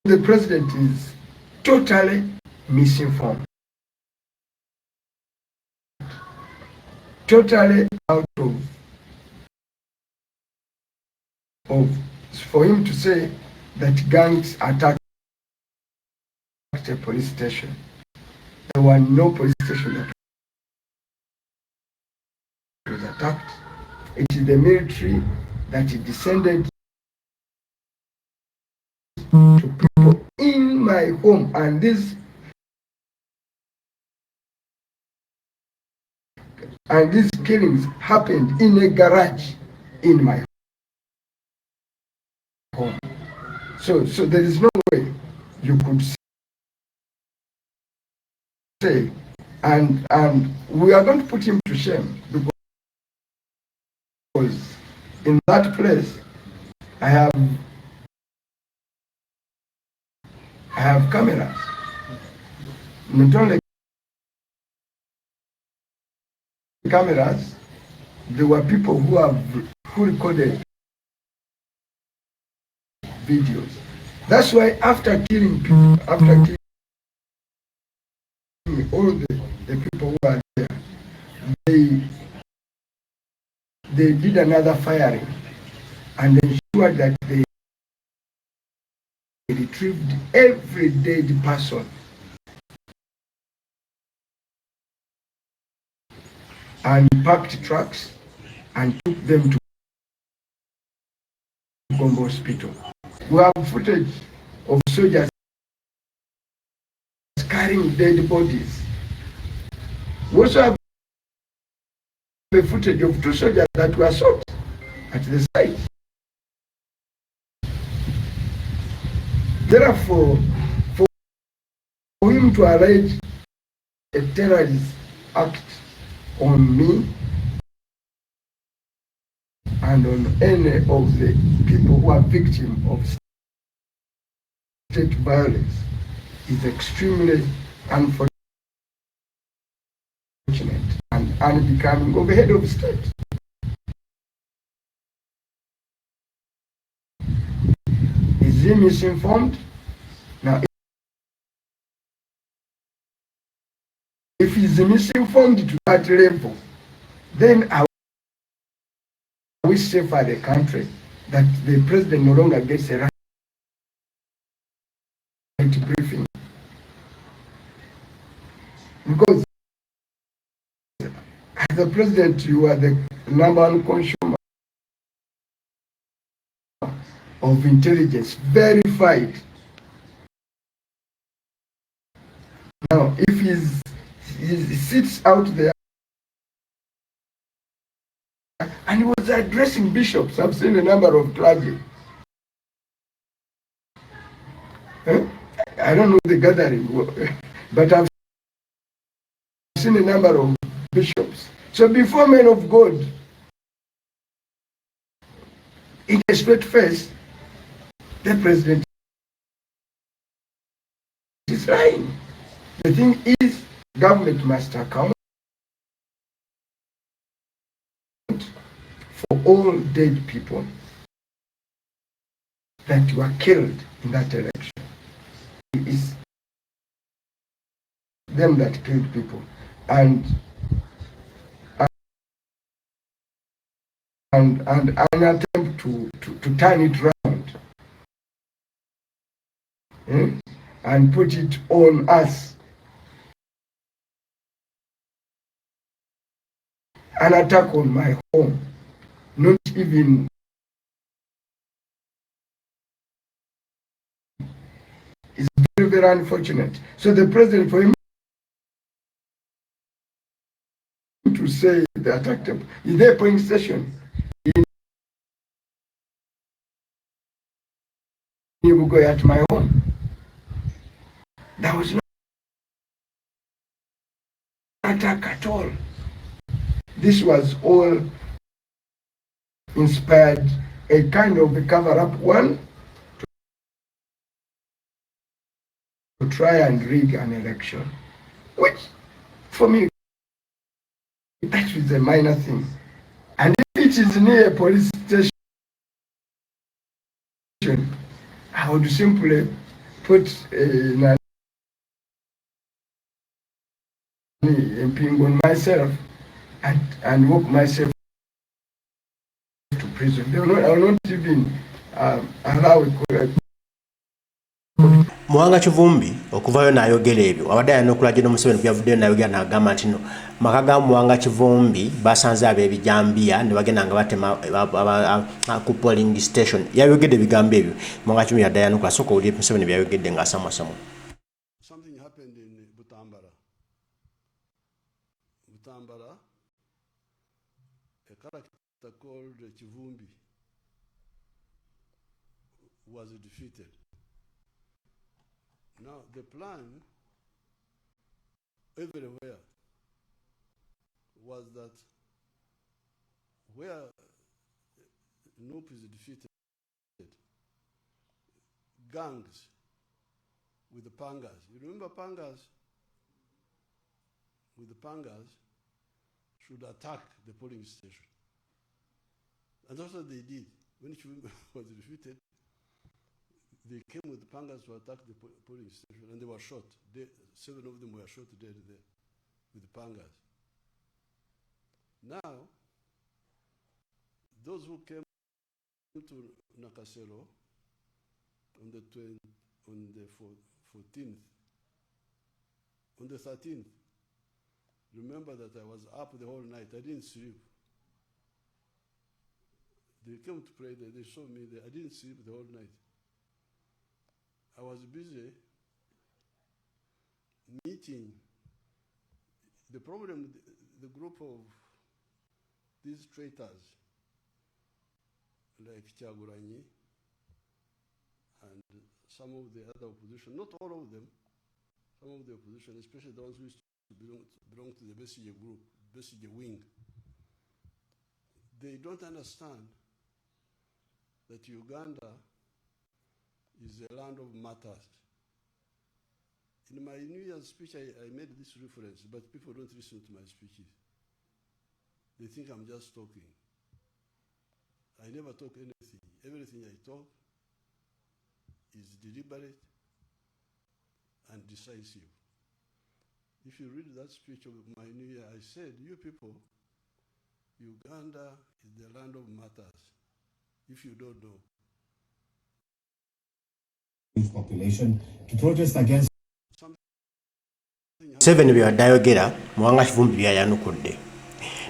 the president is totally misinformed, totally out of for him to say that gangs attacked a police station. There were no police station that was attacked. It is the military that descended to people in my home, and these killings happened in a garage in my home. So there is no way you could say, and we are going to put him to shame, because in that place I have cameras. Not only cameras, there were people who recorded videos. That's why after killing people, after killing all the people who are there, they did another firing and ensured that they retrieved every dead person and packed trucks and took them to Gombe Hospital. We have footage of soldiers carrying dead bodies. We also have the footage of 2 soldiers that were shot at the site. Therefore, for him to allege a terrorist act on me and on any of the people who are victims of state violence is extremely unfortunate and unbecoming of a head of state. Is he misinformed? Now, if he's misinformed to that level, then are we safe for the country that the president no longer gets a right to briefing? Because as the president, you are the number one consumer of intelligence, verified. Now, if he sits out there and he was addressing bishops, I've seen a number of clergy. I don't know the gathering, but I've seen a number of bishops. So before men of God, in a straight face, the president is lying. The thing is, government must account for all dead people that were killed in that election. It is them that killed people, and an attempt to turn it around and put it on us. An attack on my home, not even is very, very unfortunate. So the president, for him to say they attacked him in their polling station in Muwanga at my home, there was no attack at all. This was all inspired, a kind of a cover-up one to try and rig an election, which for me, that is a minor thing. And if it is near a police station, I would simply put imping on myself and walk myself to prison. They will not even allow Muwanga Kivumbi okuvayo n'ayogera ebyo abadde Ayanukude Museveni byavuddeyo n'ayogera n'agamba nti no maka ga Muwanga Kivumbi basanze ab'ebijambiya ne bagenda nga batema ku polling station. Yayogedde ebigambo ebyo Muwanga Kivumbi yadde Ayanukude asooka owulire Museveni byayogedde ng'asamwasamwa. Something happened in Butambara. A character called Kivumbi was defeated. Now the plan everywhere was that where Noop is defeated, gangs with the pangas. You remember pangas? With the pangas should attack the polling station. And that's what they did. When Kivumbi was defeated, they came with the pangas to attack the polling station, and they were shot. 7 of them were shot dead there with the pangas. Now, those who came to Nakasero on the 14th, on the 13th, remember that I was up the whole night. I didn't sleep. They came to pray there. They saw me there. I didn't sleep the whole night. I was busy meeting. The problem with the group of these traitors, like Chaguranyi and some of the other opposition, not all of them, some of the opposition, especially the ones who used to belong to the Besige group, Besige wing, they don't understand that Uganda is a land of martyrs. In my New Year's speech, I made this reference, but people don't listen to my speeches. They think I'm just talking. I never talk anything. Everything I talk is deliberate and decisive. If you read that speech of my New Year, I said, you people, Uganda is the land of martyrs. If you don't know. Population to protest against Museveni by'ayogera Muwanga Kivumbi Ayanukude.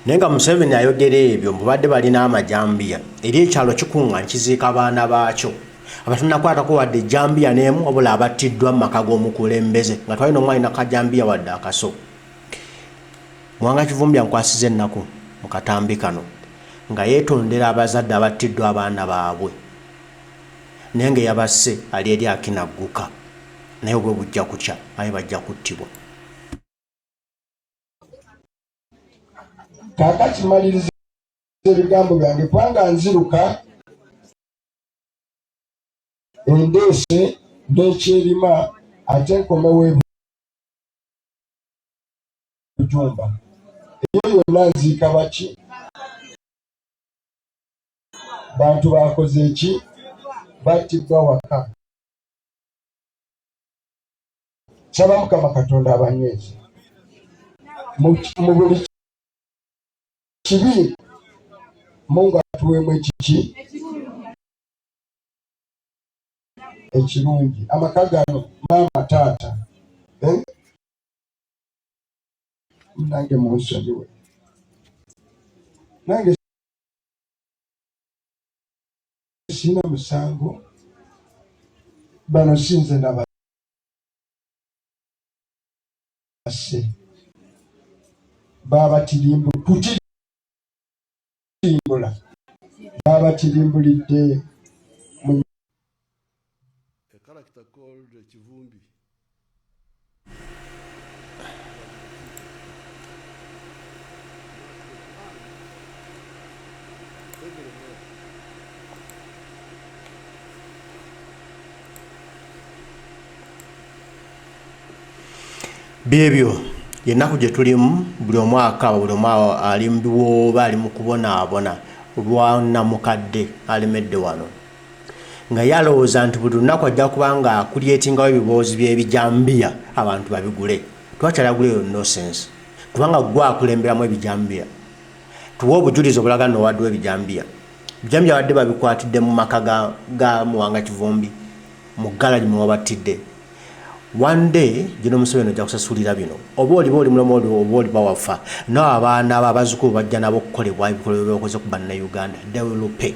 Nenga Museveni ayogera ebyo mbadde balina amajambiya eri ekyalo kikunga nkiziika abaana baakyo abatannakwatako wadde ejambiya n'emu wabula abattiddwa mu maka g'omukulembeze nga twalina omwalina kajambiya wadde akaso. Muwanga Kivumbi ankwasiza ennaku mu katambi kano nga yeetondera abazadde abattiddwa abaana baabwe nenge yabasse ali eri akinagguka naye obwe bujja kukya aye bajja kuttibwa. Kakati maliriza ebigambo byange kubanga nziruka endeese n'ekyerima ate nkomewo ebujumba eyo yonna nziika baki bantu bakoze eki battibwa waka. Saba Mukama Katonda abanywezi mu buli kibi Mungu atuweemu ekiki ekirungi. Amaka gano maama taata nange munsonyiwe, nange sina musango, bano sinze nabase babatirimbula babatirimulidde. A character called Kivumbi. Byebyo yennaku gye tulimu buli omwaka buli omu ali mbiwooba ali mu kubonaabona lwa nnamukadde alemedde wano nga yalowooza nti buli lunaku ajja kubanga akulyetingawo ebiboozi by'ebijambiya abantu babigule. Twakyalaguleyo nonsense kubanga gwe akulemberamu ebijambiya. Tuwa obujulizi obulaga n'owadde ebijambiya. Ebijambiya wadde babikwatidde mu maka ga Muwanga Kivumbi mu galagi mwe wabattidde. One day Gino Museveni ajja kusasulira bino. Oba oli mulomo oba oli bawafa. N'abaana abazzukulu bajja nabo okukolebwa ebikolwa by'okoze ku Bannayuganda. They will pay.